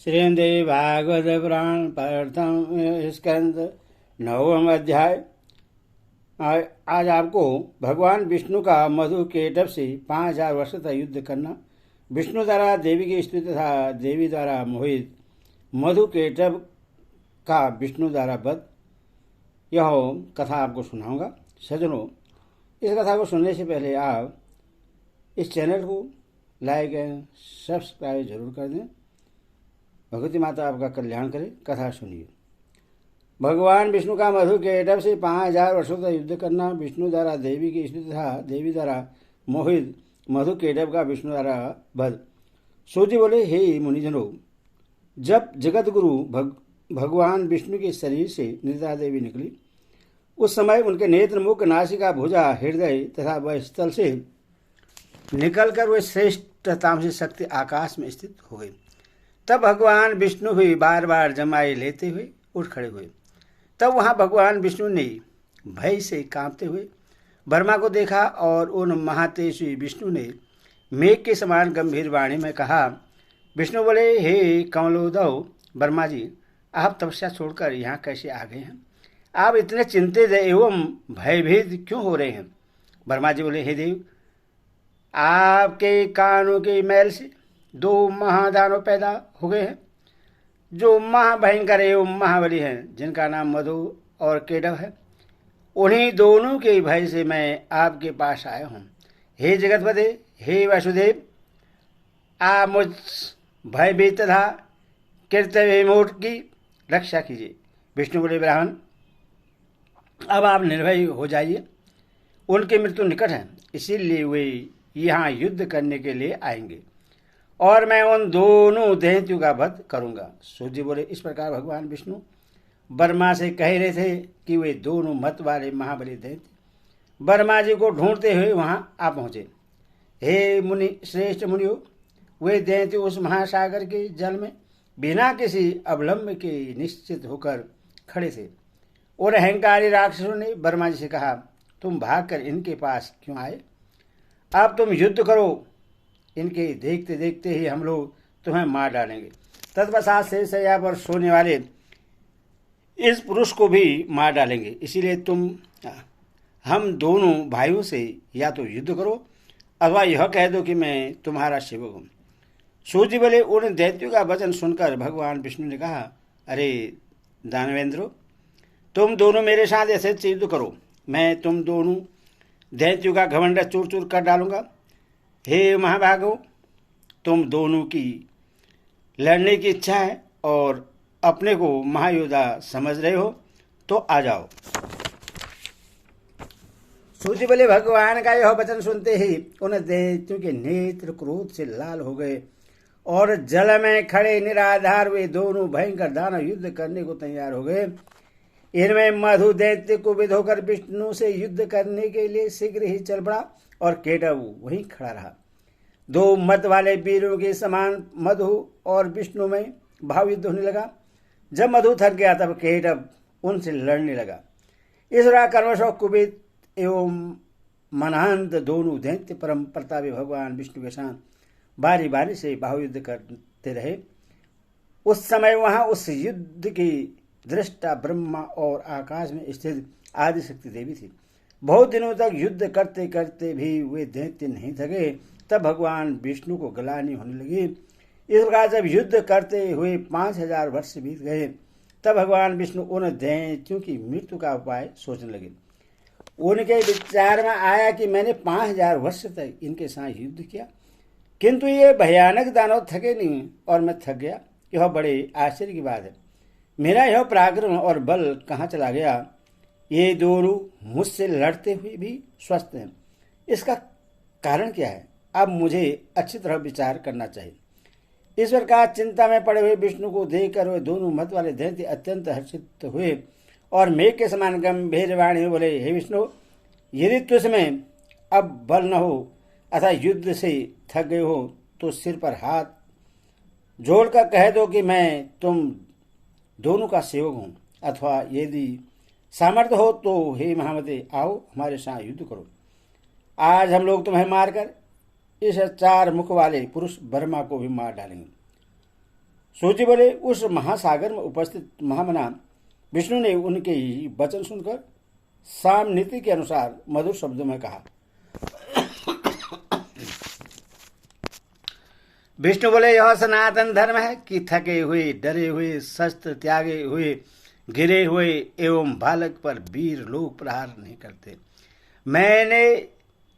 श्रीमद् भागवत पुराण प्रथम स्कंद नवम अध्याय। आज आपको भगवान विष्णु का मधु केटभ से 5000 वर्ष तक युद्ध करना, विष्णु द्वारा देवी की स्तुति तथा देवी द्वारा मोहित मधु केटभ का विष्णु द्वारा वध, यह कथा आपको सुनाऊंगा। सज्जनों, इस कथा को सुनने से पहले आप इस चैनल को लाइक एंड सब्सक्राइब जरूर कर दें। भगवती माता आपका कल्याण करे। कथा सुनिए। भगवान विष्णु का मधु केटभ से 5000 वर्षों तक युद्ध करना, विष्णु द्वारा देवी की स्तुति तथा देवी द्वारा मोहित मधु केटभ का विष्णु द्वारा वध। सूर्य बोले, हे मुनिजनों, जब जगत गुरु भगवान विष्णु के शरीर से निद्रा देवी निकली, उस समय उनके नेत्र, मुख, नासिका, भुजा, हृदय तथा वह स्थल से निकलकर वे श्रेष्ठ तामसी शक्ति आकाश में स्थित हो गई। तब भगवान विष्णु भी बार बार जमाई लेते हुए उठ खड़े हुए। तब वहां भगवान विष्णु ने भय से कांपते हुए ब्रह्मा को देखा और उन महातेजस्वी विष्णु ने मेघ के समान गंभीर वाणी में कहा। विष्णु बोले, हे कमलोदव ब्रह्मा जी, आप तपस्या छोड़कर यहाँ कैसे आ गए हैं? आप इतने चिंतित एवं भयभीत क्यों हो रहे हैं? ब्रह्मा जी बोले, हे देव, आपके कानों के मैल से 2 महादानव पैदा हो गए हैं, जो महाभयंकर एवं महाबली हैं, जिनका नाम मधु और केटभ है। उन्हीं दोनों के भय से मैं आपके पास आया हूँ। हे जगतपते, हे वासुदेव, आप मुझ भयभीत तथा कृतविमूढ़ की रक्षा कीजिए। विष्णु बोले, ब्राह्मण, अब आप निर्भय हो जाइए। उनकी मृत्यु निकट है, इसीलिए वे यहाँ युद्ध करने के लिए आएंगे और मैं उन दोनों दैत्यों का वध करूंगा। सूर्य बोले, इस प्रकार भगवान विष्णु ब्रह्मा से कह रहे थे कि वे दोनों मत वाले महाबली दैत्य ब्रह्मा जी को ढूंढते हुए वहां आ पहुंचे। हे मुनि, श्रेष्ठ मुनियों, वे दैत्य उस महासागर के जल में बिना किसी अवलंब के निश्चित होकर खड़े थे। और अहंकारी राक्षसों ने ब्रह्मा जी से कहा, तुम भागकर इनके पास क्यों आए? अब तुम युद्ध करो, इनके देखते देखते ही हम लोग तुम्हें मार डालेंगे। तत्पश्चात शेषशय्या पर सोने वाले इस पुरुष को भी मार डालेंगे। इसीलिए तुम हम दोनों भाइयों से या तो युद्ध करो अथवा यह कह दो कि मैं तुम्हारा सेवक हूँ। सूर्य बोले, उन दैत्यों का वचन सुनकर भगवान विष्णु ने कहा, अरे दानवेंद्रो, तुम दोनों मेरे साथ ऐसे युद्ध करो, मैं तुम दोनों दैत्यों का घमंड चूर चूर कर डालूंगा। हे महाभागो, तुम दोनों की लड़ने की इच्छा है और अपने को महायोद्धा समझ रहे हो, तो आ जाओ। सूर्य बोले, भगवान का यह वचन सुनते ही उन दैत्यों के नेत्र क्रोध से लाल हो गए और जल में खड़े निराधार वे दोनों भयंकर दानव युद्ध करने को तैयार हो गए। इनमें मधु दैत्य को विद होकर विष्णु से युद्ध करने के लिए शीघ्र ही चल पड़ा और केटभ वहीं खड़ा रहा। 2 मत वाले वीरों के समान मधु और विष्णु में भाव युद्ध होने लगा। जब मधु थक गया तब केटभ उनसे लड़ने लगा। इस तरह कर्मशौ कुपित एवं मनांत दोनों दैत्य परम प्रतापी भगवान विष्णु के साथ बारी बारी से भाव युद्ध करते रहे। उस समय वहां उस युद्ध की दृष्टा ब्रह्मा और आकाश में स्थित आदिशक्ति देवी थी। बहुत दिनों तक युद्ध करते करते भी वे दैत्य नहीं थके। तब भगवान विष्णु को गलानी होने लगी। इस प्रकार जब युद्ध करते हुए 5000 वर्ष बीत गए, तब भगवान विष्णु उन दैत्यों की मृत्यु का उपाय सोचने लगे। उनके विचार में आया कि मैंने 5000 वर्ष तक इनके साथ युद्ध किया, किंतु ये भयानक दानव थके नहीं और मैं थक गया। यह बड़े आश्चर्य की बात है। मेरा यह पराक्रम और बल कहाँ चला गया? ये दोनों मुझसे लड़ते हुए भी स्वस्थ हैं। इसका कारण क्या है? अब मुझे अच्छी तरह विचार करना चाहिए। इस प्रकार चिंता में पड़े हुए विष्णु को देखकर वे दोनों मत वाले दैत्य अत्यंत हर्षित हुए और मेघ के समान गंभीर वाणी में बोले, हे विष्णु, यदि तुझमें अब बल न हो अथवा युद्ध से थक गए हो तो सिर पर हाथ जोड़कर कह दो कि मैं तुम दोनों का सेवक हूँ, अथवा यदि सामर्थ्य हो तो हे महामते, आओ हमारे साथ युद्ध करो। आज हम लोग तुम्हें मारकर इस 4 मुख वाले पुरुष ब्रह्मा को भी मार डालेंगे। सूर्य बोले, उस महासागर में उपस्थित महामना विष्णु ने उनके ही वचन सुनकर साम नीति के अनुसार मधुर शब्दों में कहा। विष्णु बोले, यह सनातन धर्म है कि थके हुए, डरे हुए, शस्त्र त्यागे हुए, गिरे हुए एवं बालक पर वीर लोग प्रहार नहीं करते। मैंने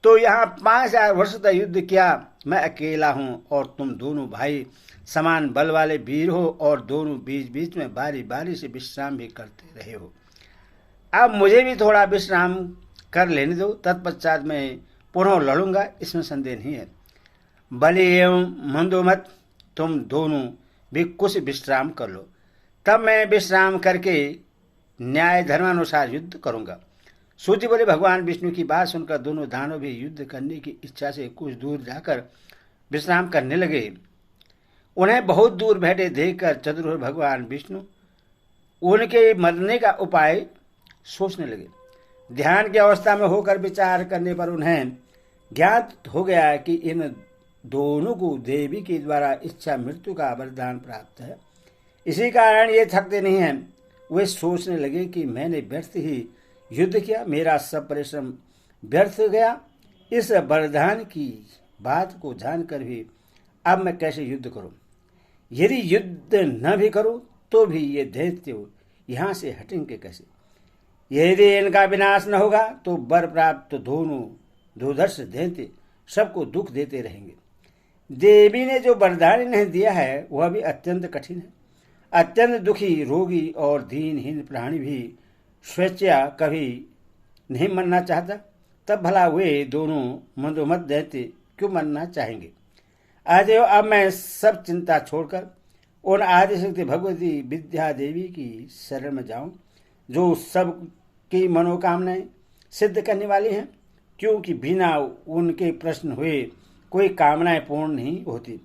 तो यहाँ 5000 वर्ष तक युद्ध किया। मैं अकेला हूँ और तुम दोनों भाई समान बल वाले वीर हो और दोनों बीच बीच में बारी बारी से विश्राम भी करते रहे हो। अब मुझे भी थोड़ा विश्राम कर लेने दो, तत्पश्चात मैं पुनः लड़ूंगा, इसमें संदेह नहीं है। बलि एवं मंदोमत, तुम दोनों भी कुछ विश्राम कर लो, तब मैं विश्राम करके न्याय धर्मानुसार युद्ध करूंगा। सूर्य बोले, भगवान विष्णु की बात सुनकर दोनों दानव भी युद्ध करने की इच्छा से कुछ दूर जाकर विश्राम करने लगे। उन्हें बहुत दूर बैठे देखकर चतुर भगवान विष्णु उनके मरने का उपाय सोचने लगे। ध्यान की अवस्था में होकर विचार करने पर उन्हें ज्ञात हो गया कि इन दोनों को देवी के द्वारा इच्छा मृत्यु का वरदान प्राप्त है। इसी कारण ये थकते नहीं हैं। वे सोचने लगे कि मैंने व्यर्थ ही युद्ध किया, मेरा सब परिश्रम व्यर्थ गया। इस वरदान की बात को जानकर भी अब मैं कैसे युद्ध करूं? यदि युद्ध न भी करूं तो भी ये दैत्य यहाँ से हटेंगे कैसे? यदि इनका विनाश न होगा तो वर प्राप्त दोनों दुर्धर्ष दैत्य सबको दुख देते रहेंगे। देवी ने जो वरदान इन्हें दिया है वह भी अत्यंत कठिन है। अत्यंत दुखी, रोगी और दीनहीन प्राणी भी स्वेच्छा कभी नहीं मरना चाहता, तब भला वे दोनों मंदोमत दैत्य क्यों मरना चाहेंगे? अतएव अब मैं सब चिंता छोड़कर उन आदिशक्ति भगवती विद्या देवी की शरण में जाऊं, जो सब की मनोकामनाएं सिद्ध करने वाली हैं, क्योंकि बिना उनके प्रश्न हुए कोई कामनाएं पूर्ण नहीं होती।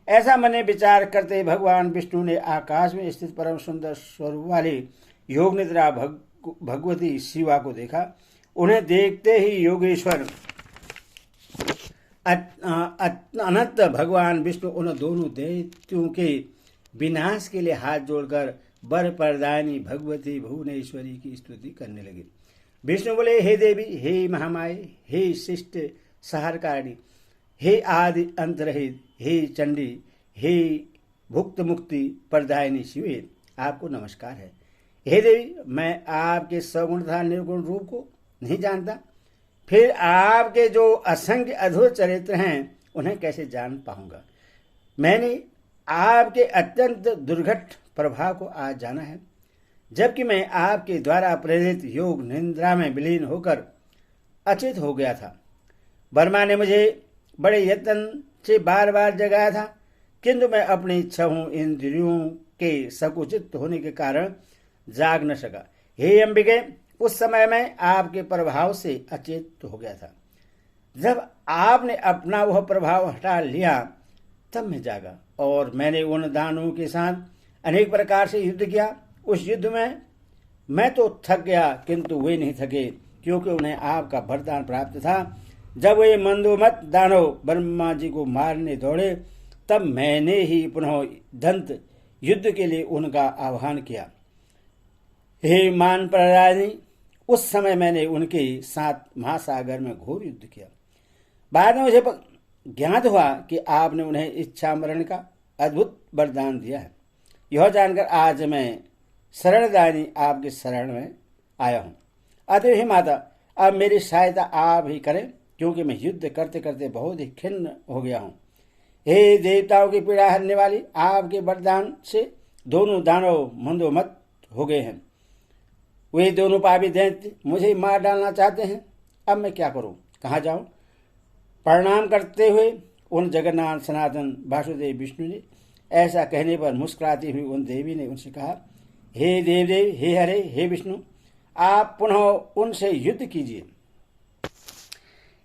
ऐसा मैंने विचार करते भगवान विष्णु ने आकाश में स्थित परम सुंदर स्वरूप वाली योग निद्रा भगवती शिवा को देखा। उन्हें देखते ही योगेश्वर अनंत भगवान विष्णु उन दोनों दैत्यों के विनाश के लिए हाथ जोड़कर वर प्रदायिनी भगवती भुवनेश्वरी की स्तुति करने लगे। विष्णु बोले, हे देवी, हे महामाये, हे शिष्ट सहारकारिणी, हे आदि अंतरहित, हे चंडी, हे भुक्त मुक्ति प्रदायिनी शिवे, आपको नमस्कार है। हे देवी, मैं आपके सगुण तथा निर्गुण रूप को नहीं जानता, फिर आपके जो असंख्य अद्भुत चरित्र हैं उन्हें कैसे जान पाऊंगा? मैंने आपके अत्यंत दुर्घट प्रभाव को आज जाना है, जबकि मैं आपके द्वारा प्रेरित योग निद्रा में विलीन होकर अचेत हो गया था। वर्मा ने मुझे बड़े यत्न से बार बार जगाया था, किंतु मैं अपनी छहों इंद्रियों के सकुचित होने के कारण जाग न सका। हे अंबिके, उस समय मैं आपके प्रभाव से अचेत हो गया था। जब आपने अपना वह प्रभाव हटा लिया तब मैं जागा और मैंने उन दानवों के साथ अनेक प्रकार से युद्ध किया। उस युद्ध में मैं तो थक गया, किंतु वे नहीं थके, क्योंकि उन्हें आपका वरदान प्राप्त था। जब वे मंदोमत दानव ब्रह्मा जी को मारने दौड़े, तब मैंने ही पुनः दंत युद्ध के लिए उनका आह्वान किया। हे मान प्रदायिनी, उस समय मैंने उनके साथ महासागर में घोर युद्ध किया। बाद में मुझे ज्ञात हुआ कि आपने उन्हें इच्छा मरण का अद्भुत वरदान दिया है। यह जानकर आज मैं शरणदायिनी आपके शरण में आया हूँ। अतः हे माता, अब मेरी सहायता आप ही करें, क्योंकि मैं युद्ध करते करते बहुत ही खिन्न हो गया हूँ। हे देवताओं की पीड़ा हरने वाली, आपके वरदान से दोनों दानव मंदोमत हो गए हैं। वे दोनों पापी दैत्य मुझे मार डालना चाहते हैं। अब मैं क्या करूं, कहाँ जाऊं? प्रणाम करते हुए उन जगन्नाथ सनातन वासुदेव विष्णु ने ऐसा कहने पर मुस्कुराती हुई उन देवी ने उनसे कहा, हे देवदेव, हे हरे, हे विष्णु, आप पुनः उनसे युद्ध कीजिए।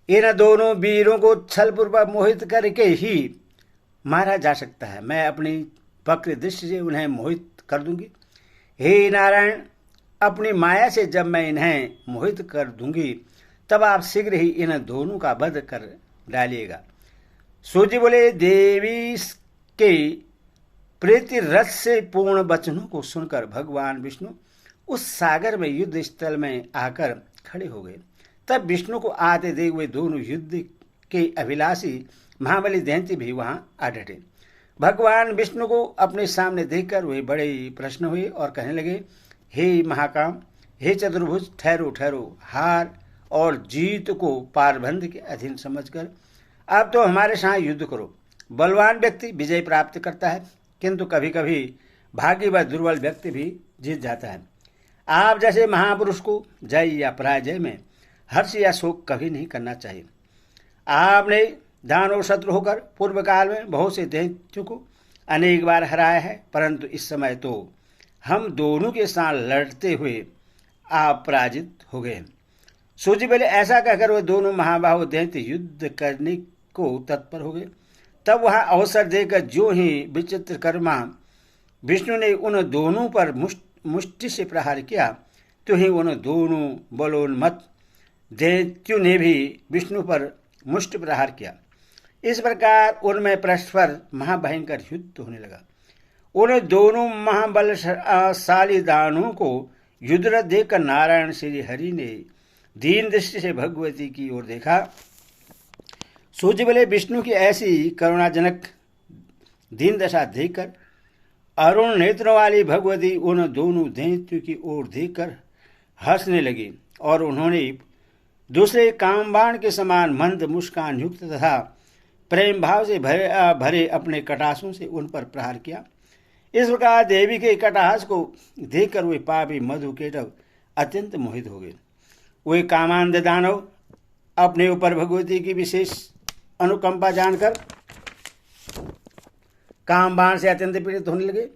इन दोनों वीरों को छलपूर्वक मोहित करके ही मारा जा सकता है। मैं अपनी वक्र दृष्टि से उन्हें मोहित कर दूंगी। हे नारायण, अपनी माया से जब मैं इन्हें मोहित कर दूंगी, तब आप शीघ्र ही इन दोनों का वध कर डालिएगा। सूर्य बोले, देवी के प्रीति रस से पूर्ण वचनों को सुनकर भगवान विष्णु उस सागर में युद्ध स्थल में आकर खड़े हो गए। तब विष्णु को आते देख वे दोनों युद्ध के अभिलाषी महाबली दैत्य भी वहां आ डटे। भगवान विष्णु को अपने सामने देखकर वे बड़े प्रसन्न हुए और कहने लगे, हे महाकाम, हे चतुर्भुज, ठहरो ठहरो। हार और जीत को पारबंध के अधीन समझकर आप तो हमारे साथ युद्ध करो। बलवान व्यक्ति विजय प्राप्त करता है, किंतु कभी कभी भाग्य व दुर्बल व्यक्ति भी जीत जाता है। आप जैसे महापुरुष को जय या पराजय में हर्ष या शोक कभी नहीं करना चाहिए। आपने दानव शत्रु होकर पूर्व काल में बहुत से दैत्यों को अनेक बार हराया है, परंतु इस समय तो हम दोनों के साथ लड़ते हुए आप पराजित हो गए। सूर्य बोले, ऐसा कहकर वे दोनों महाबाहु दैत्य युद्ध करने को तत्पर हो गए। तब वहां अवसर देकर जो ही विचित्र कर्मा विष्णु ने उन दोनों पर मुष्टि से प्रहार किया, तो ही उन दोनों बलोन्मत्त दैत्यों ने भी विष्णु पर मुष्टि प्रहार किया। इस प्रकार उनमें परस्पर महाभयंकर युद्ध होने लगा। उन दोनों महाबलशाली दानों को युद्धरत देखकर नारायण श्री हरि ने दीन दृष्टि से भगवती की ओर देखा। सूर्य बोले, विष्णु की ऐसी करुणाजनक दीन दशा देखकर अरुण नेत्रों वाली भगवती उन दोनों दैत्यों की ओर देखकर हंसने लगी और उन्होंने दूसरे कामबाण के समान मंद मुस्कान युक्त तथा प्रेम भाव से भरे अपने कटासों से उन पर प्रहार किया। इस प्रकार देवी के कटास को देखकर वे पापी मधुकेटव अत्यंत मोहित हो गए। वे कामांध दानव अपने ऊपर भगवती की विशेष अनुकंपा जानकर कामबाण से अत्यंत पीड़ित होने लगे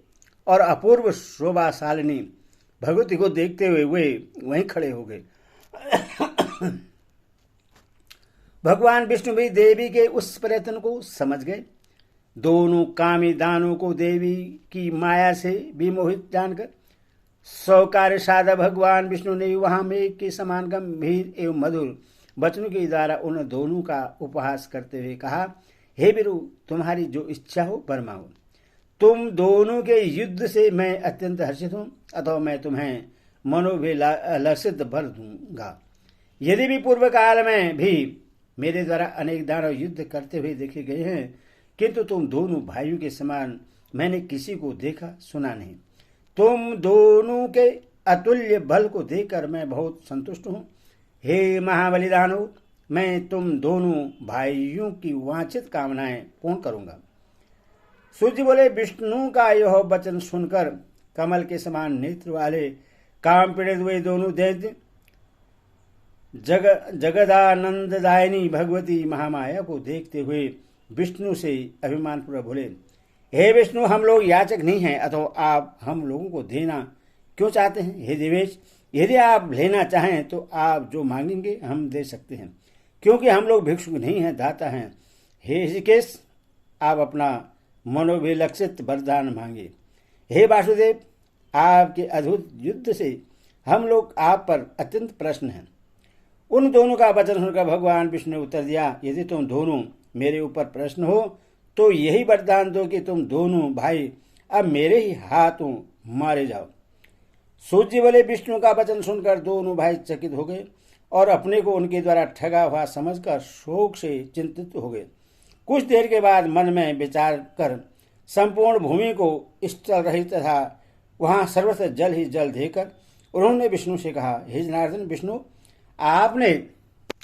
और अपूर्व शोभाशालिनी भगवती को देखते हुए वे वहीं खड़े हो गए। भगवान विष्णु भी देवी के उस प्रयत्न को समझ गए। दोनों कामी दानों को देवी की माया से विमोहित जानकर सौकार्य साधा भगवान विष्णु ने वहां मेघ के समान गंभीर एवं मधुर वचनों के द्वारा उन दोनों का उपहास करते हुए कहा, हे वीरू, तुम्हारी जो इच्छा हो वर मांगो। तुम दोनों के युद्ध से मैं अत्यंत हर्षित हूं, अतः मैं तुम्हें मनोभिलषित वर दूंगा। यदि भी पूर्व काल में भी मेरे द्वारा अनेक दानव युद्ध करते हुए देखे गए हैं, किंतु तुम दोनों भाइयों के समान मैंने किसी को देखा सुना नहीं। तुम दोनों के अतुल्य बल को देखकर मैं बहुत संतुष्ट हूं। हे महाबली दानव, मैं तुम दोनों भाइयों की वांछित कामनाएं पूर्ण करूंगा। सूर्य बोले, विष्णु का यह वचन सुनकर कमल के नेत्र वाले काम पीड़ित हुए दोनों दैत्य जगदानंददायिनी भगवती महामाया को देखते हुए विष्णु से अभिमान पूर्वक बोले, हे विष्णु, हम लोग याचक नहीं हैं, अतः आप हम लोगों को देना क्यों चाहते हैं? हे देवेश, यदि आप लेना चाहें तो आप जो मांगेंगे हम दे सकते हैं, क्योंकि हम लोग भिक्षुक नहीं हैं, दाता हैं। हे ऋषिकेश, आप अपना मनोभिलक्षित वरदान मांगे। हे वासुदेव, आपके अद्भुत युद्ध से हम लोग आप पर अत्यंत प्रसन्न हैं। उन दोनों का वचन सुनकर भगवान विष्णु ने उत्तर दिया, यदि तुम दोनों मेरे ऊपर प्रश्न हो तो यही वरदान दो कि तुम दोनों भाई अब मेरे ही हाथों मारे जाओ। सूर्य बोले, विष्णु का वचन सुनकर दोनों भाई चकित हो गए और अपने को उनके द्वारा ठगा हुआ समझकर शोक से चिंतित हो गए। कुछ देर के बाद मन में विचार कर संपूर्ण भूमि को स्थल रहित तथा वहां सर्वत्र जल ही जल देकर उन्होंने विष्णु से कहा, हे जनार्दन विष्णु, आपने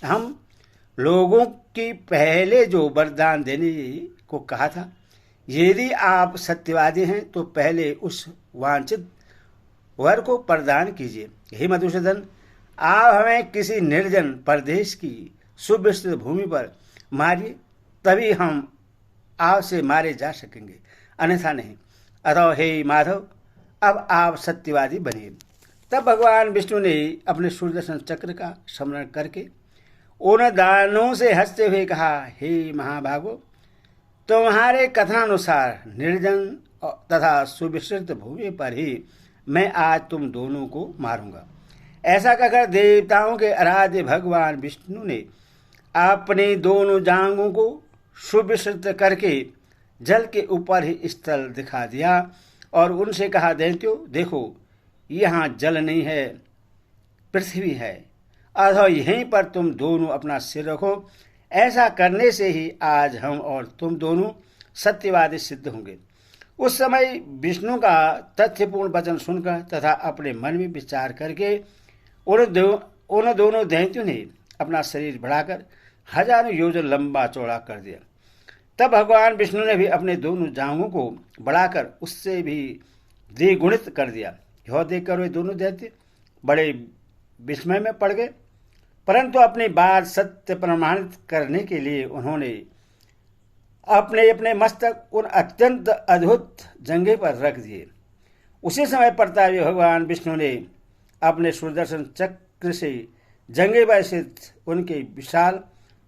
हम लोगों की पहले जो वरदान देने को कहा था, यदि आप सत्यवादी हैं तो पहले उस वांछित वर को प्रदान कीजिए। हे मधुसूदन, आप हमें किसी निर्जन प्रदेश की सुविस्तृत भूमि पर मारिए, तभी हम आपसे मारे जा सकेंगे, अन्यथा नहीं। अतः हे माधव, अब आप सत्यवादी बनिए। तब भगवान विष्णु ने अपने सुदर्शन चक्र का स्मरण करके उन दानों से हंसते हुए कहा, हे महाभागो, तुम्हारे कथनानुसार निर्जन तथा सुविस्तृत भूमि पर ही मैं आज तुम दोनों को मारूंगा। ऐसा कहकर देवताओं के आराध्य भगवान विष्णु ने अपनी दोनों जांघों को सुविस्तृत करके जल के ऊपर ही स्थल दिखा दिया और उनसे कहा, दैत्यो देखो, यहाँ जल नहीं है, पृथ्वी है, अतः यहीं पर तुम दोनों अपना सिर रखो। ऐसा करने से ही आज हम और तुम दोनों सत्यवादी सिद्ध होंगे। उस समय विष्णु का तथ्यपूर्ण वचन सुनकर तथा अपने मन में विचार करके उन दोनों दैत्यों ने अपना शरीर बढ़ाकर 1000 योजन लंबा चौड़ा कर दिया। तब भगवान विष्णु ने भी अपने दोनों जांघों को बढ़ाकर उससे भी द्विगुणित कर दिया। यह देखकर वे दोनों दैत्य बड़े विस्मय में पड़ गए, परंतु अपनी बात सत्य प्रमाणित करने के लिए उन्होंने अपने अपने मस्तक उन अत्यंत अद्भुत जंघे पर रख दिए। उसी समय प्रतापी भगवान विष्णु ने अपने सुदर्शन चक्र से जंघे पर स्थित उनके विशाल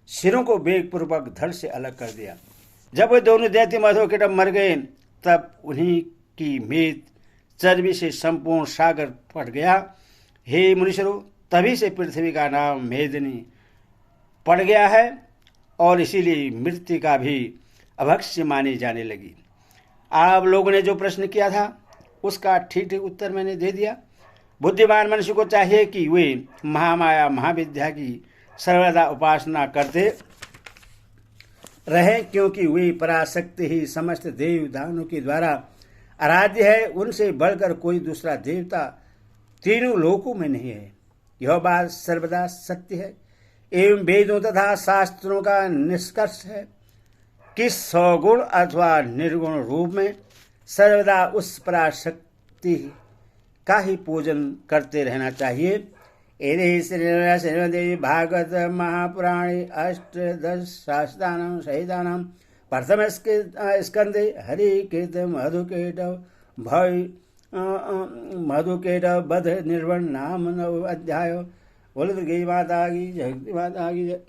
सिरों को वेगपूर्वक धड़ से अलग कर दिया। जब वे दोनों दैत्य मधुकेटभ मर गए, तब उन्हीं की मेद चर्बी से संपूर्ण सागर फट गया। हे मुनीश्वरों, तभी से पृथ्वी का नाम मेदिनी पड़ गया है और इसीलिए मृत्तिका भी अभक्ष्य मानी जाने लगी। आप लोगों ने जो प्रश्न किया था उसका ठीक ठीक उत्तर मैंने दे दिया। बुद्धिमान मनुष्य को चाहिए कि वे महामाया महाविद्या की सर्वदा उपासना करते रहे, क्योंकि वे पराशक्ति ही समस्त देव दानों के द्वारा आराध्य है। उनसे बढ़कर कोई दूसरा देवता तीनों लोकों में नहीं है। यह बात सर्वदा सत्य है एवं वेदों तथा शास्त्रों का निष्कर्ष है कि सगुण अथवा निर्गुण रूप में सर्वदा उस पराशक्ति का ही पूजन करते रहना चाहिए। श्रीमद्देवी भागवत महापुराणे अष्टादश शास्त्राणां सहितानां प्रथम स्कंदे हरिकीर्त मधुकेटभ वध निर्वण नाम 9 अध्याय। बोल दुर्गे माता की जय, माता की जय।